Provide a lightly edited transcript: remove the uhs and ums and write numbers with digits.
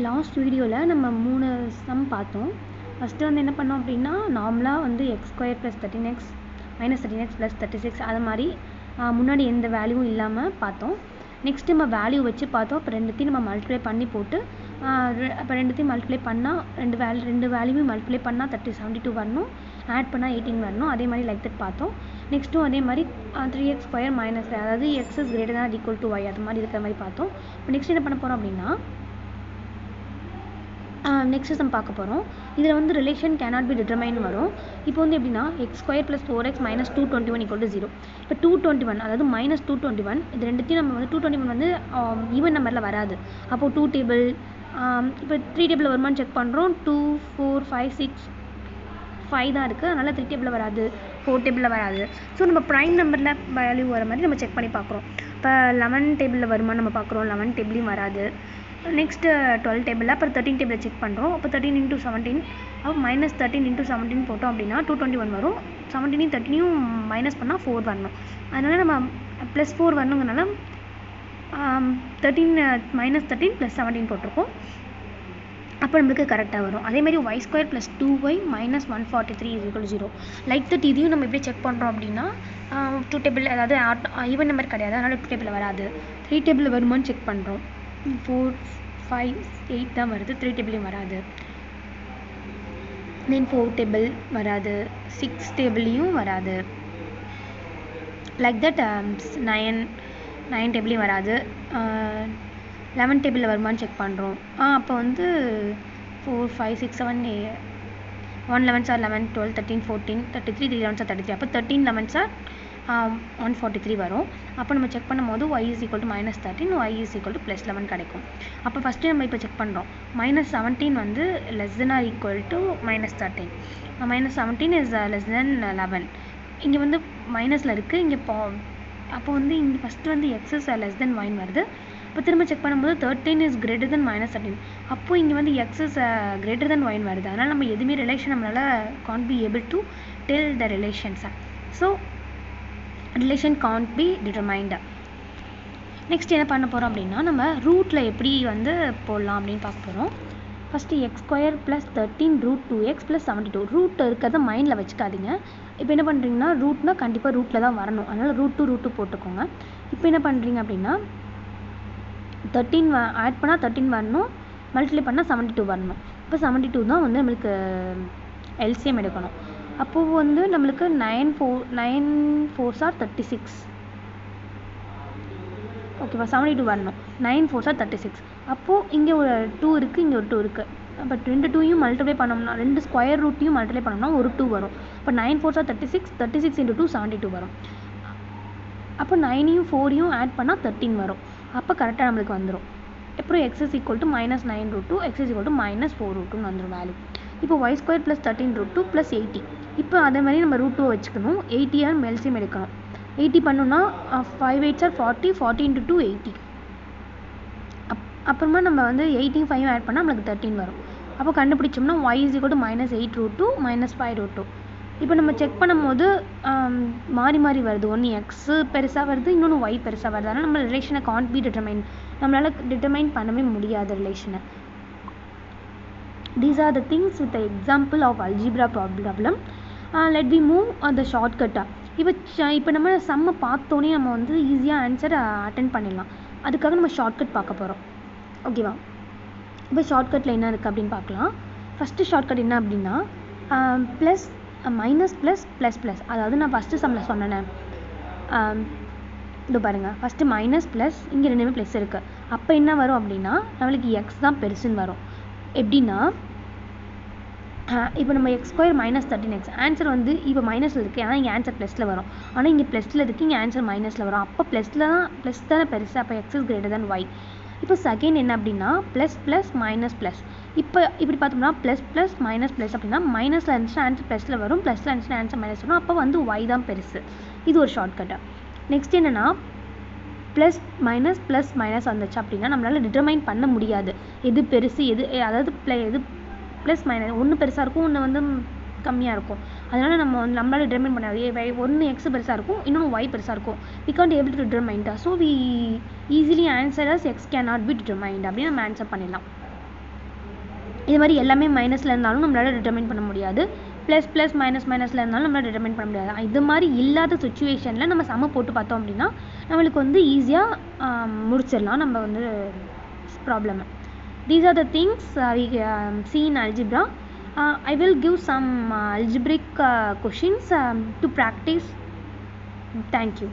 Last வீடியோவில் நம்ம 3 some பார்த்தோம். ஃபஸ்ட்டு வந்து என்ன பண்ணோம் அப்படின்னா, நார்மலாக வந்து x² + 13x - 13x + 36 அது மாதிரி முன்னாடி எந்த வேல்யூவும் இல்லாமல் பார்த்தோம். நெக்ஸ்ட்டு நம்ம வேல்யூ வச்சு பார்த்தோம். அப்போ ரெண்டுத்தையும் நம்ம மல்டிப்ளை பண்ணி போட்டு அப்போ ரெண்டுத்தையும் மல்டிப்ளை பண்ணால் ரெண்டு வேல்யூவும் மல்டிப்ளை பண்ணால் 72 வரணும், ஆட் பண்ணால் 18 வரணும். அதே மாதிரி லைக் தட் பார்த்தோம். நெக்ஸ்ட்டும் அதே மாதிரி 3x² - அதாவது x is greater than or equal to y அது மாதிரி இருக்கிற மாதிரி பார்த்தோம். இப்போ நெக்ஸ்ட் என்ன பண்ண போகிறோம் அப்படின்னா, நெக்ஸ்ட் சம் பார்க்க போகிறோம். இதில் வந்து ரிலேஷன் கேனாட் பி டிட்டர்மைன் வரும். இப்போ வந்து எப்படின்னா x² + 4x - 221 = 0. இப்போ 221 அதாவது -221 இது ரெண்டுத்தையும் நம்ம வந்து 221 வந்து ஈவன் நம்பரில் வராது. அப்போது 2 டேபிள் இப்போ 3 டேபிளில் வருமானு செக் பண்ணுறோம். 2 4 5 6 5 தான் இருக்குது. அதனால் 3 டேபிளில் வராது, 4 டேபிளில் வராது. ஸோ நம்ம ப்ரைம் நம்பரில் வேல்யூ வர மாதிரி நம்ம செக் பண்ணி பார்க்குறோம். இப்போ 11 டேபிளில் வருமானு நம்ம பார்க்குறோம். 11 டேபிளையும் வராது. நெக்ஸ்ட்டு 12 டேபிளில் அப்புறம் 13 டேபிளில் செக் பண்ணுறோம். அப்போ 13 × 17 அப்போ -13 × 17 போட்டோம் அப்படின்னா 221 வரும். 17 13 மைனஸ் பண்ணால் 4 வரணும். அதனால் நம்ம +4 வரணுங்கிறனால 13 -13 + 17 போட்டிருக்கோம். அப்போ நம்மளுக்கு கரெக்டாக வரும். அதேமாதிரி y² + 2y - 143 = 0. லைக் தட் இதையும் நம்ம எப்படி செக் பண்ணுறோம் அப்படின்னா 2 டேபிள் அதாவது ஈவன் நம்பர் கிடையாது, அதனால் 2 டேபிளில் வராது. 3 டேபிளில் வருமானு செக் பண்ணுறோம். 4 5 8 தான் வருது, 3 டேபிளையும் வராது. தென் 4 டேபிள் வராது, 6 டேபிளையும் வராது. லைக் தட் 9 டேபிளையும் வராது. 11 டேபிளில் வருமானு செக் பண்ணுறோம். அப்போ வந்து 4 5 6 7 1 11s are 11 12 13 14 33 3 11s are 33. அப்போ 13 11s are 143 வரும். அப்போ நம்ம செக் பண்ணும்போது y is equal to -13, y is equal to +11 கிடைக்கும். அப்போ ஃபஸ்ட்டு நம்ம இப்போ செக் பண்ணுறோம். -17 வந்து less than or equal to -13. -17 is less than 11. இங்கே வந்து மைனஸில் இருக்குது. இங்கே அப்போ வந்து இங்கே ஃபஸ்ட்டு வந்து x is less than y வருது. இப்போ திரும்ப செக் பண்ணும்போது 13 is greater than -13. அப்போது இங்கே வந்து x is greater than y வருது. அதனால் நம்ம எதுவுமே ரிலேஷன் நம்மளால் can't be able to tell the relations. So relation can't be determined. Next என்ன பண்ண போகிறோம் அப்படின்னா, நம்ம ரூட்டில் எப்படி வந்து போடலாம் அப்படின்னு பார்க்க போகிறோம். First x² + 13 √2x + 72. ரூட் இருக்கிறத மைண்டில் வச்சுக்காதீங்க. இப்போ என்ன பண்ணுறீங்கன்னா, ரூட்னா கண்டிப்பாக ரூட்டில் தான் வரணும். அதனால் √2 போட்டுக்கோங்க. இப்போ என்ன பண்ணுறீங்க அப்படின்னா 13 ஆட் பண்ணால் 13 வரணும், மல்டிப்ளை பண்ணால் 72 வரணும். இப்போ 72 தான் வந்து நம்மளுக்கு எல்சிஎம் எடுக்கணும். அப்போது வந்து நம்மளுக்கு 9 4s are 36. ஓகேவா, 72 வரணும். 9 4s are 36. அப்போது இங்கே ஒரு 2 இருக்குது, இங்கே ஒரு 2 இருக்குது. அப்போ 2யும் மல்டிப்ளை பண்ணோம்னா, 2 ஸ்கொயர் ரூட்டையும் மல்டிப்ளை பண்ணோம்னா ஒரு 2 வரும். இப்போ 9 4s are 36, 36 × 2 72 வரும். அப்போ 9யும் 4யும் ஆட் பண்ணால் 13 வரும். அப்போ கரெக்டாக நம்மளுக்கு வந்துடும். அப்புறம் x is equal to -9√2, x is equal to -4√2 வந்துடும் வேல்யூ. இப்போ y² + 13 √2 + 80. இப்போ அதே மாதிரி நம்ம √2 வச்சுக்கணும். 80 எல்சிஎம் எடுக்கணும். 80 பண்ணோன்னா 5 8s are 40, 40 × 2 80. அப்புறமா நம்ம வந்து 8யும் 5யும் ஆட் பண்ணால் நம்மளுக்கு 13 வரும். அப்போ கண்டுபிடிச்சோம்னா y is equal to -8√2 -5√2. இப்போ நம்ம செக் பண்ணும்போது மாறி மாறி வருது. ஒன்று எக்ஸ் பெருசாக வருது, இன்னொன்று ஒய் பெருசாக வருது. அதனால் நம்ம ரிலேஷனை can't be determined. நம்மளால் டிட்டர்மைன் பண்ணவே முடியாது ரிலேஷனை. These are the things with the example of algebra problem. Let we move on the shortcut. இப்போ நம்ம சம்மை பார்த்தோன்னே நம்ம வந்து ஈஸியாக ஆன்சர் அட்டென்ட் பண்ணிடலாம். அதுக்காக நம்ம ஷார்ட்கட் பார்க்க போகிறோம். ஓகேவா, இப்போ ஷார்ட்கட்டில் என்ன இருக்குது அப்படின்னு பார்க்கலாம். ஃபஸ்ட்டு ஷார்ட்கட் என்ன அப்படின்னா plus minus plus plus plus. அதாவது நான் ஃபஸ்ட்டு சம்மில் சொன்னேன். இது பாருங்கள், ஃபஸ்ட்டு மைனஸ் ப்ளஸ், இங்கே ரெண்டுமே ப்ளஸ் இருக்குது. அப்போ என்ன வரும் அப்படின்னா நம்மளுக்கு எக்ஸ் தான் பெருசுன்னு வரும். எப்படின்னா இப்போ நம்ம x² - 13x ஆன்சர் வந்து இப்போ மைனஸில் இருக்குது. ஆனால் இங்கே ஆன்சர் ப்ளஸில் வரும். ஆனால் இங்கே ப்ளஸில் இருக்குது, இங்கே ஆன்சர் மைனஸில் வரும். அப்போ ப்ளஸ் தானே பெருசு. அப்போ x is greater than y. இப்போ செகண்ட் என்ன அப்படின்னா ப்ளஸ் ப்ளஸ் மைனஸ் ப்ளஸ். இப்போ இப்படி பார்த்தோம்னா ப்ளஸ் ப்ளஸ் மைனஸ் ப்ளஸ் அப்படின்னா மைனஸில் இருந்துச்சுன்னா ஆன்சர் ப்ளஸில் வரும், ப்ளஸில் இருந்துச்சுன்னா ஆன்சர் மைனஸ் வரும். அப்போ வந்து y தான் பெருசு. இது ஒரு ஷார்ட்கட்டு. நெக்ஸ்ட் என்னென்னா ப்ளஸ் மைனஸ் வந்துச்சு அப்படின்னா நம்மளால் டிட்டர்மைன் பண்ண முடியாது எது பெருசு எது, அதாவது எது ப்ளஸ் மைனஸ், ஒன்று பெருசாக இருக்கும், ஒன்று வந்து கம்மியாக இருக்கும். அதனால் நம்மளால் டிட்டர்மைன் பண்ணாது. ஒன்று எக்ஸ் பெருசாக இருக்கும், இன்னொன்று ஒய் பெருசாக இருக்கும். we can't able to determine that. So we easily answer as x cannot be determined அப்படின்னு நம்ம ஆன்சர் பண்ணிடலாம். இது மாதிரி எல்லாமே மைனஸில் இருந்தாலும் நம்மளால் டிட்டர்மைன் பண்ண முடியாது. ப்ளஸ் ப்ளஸ் மைனஸ் மைனஸில் இருந்தாலும் நம்மளால் டிட்டர்மைன் பண்ண முடியாது. இது மாதிரி இல்லாத சுச்சுவேஷனில் நம்ம சம போட்டு பார்த்தோம் அப்படின்னா நம்மளுக்கு வந்து ஈஸியாக முடிச்சிடலாம் நம்ம வந்து ப்ராப்ளமை. These are the things we see in algebra. I will give some algebraic questions to practice. Thank you.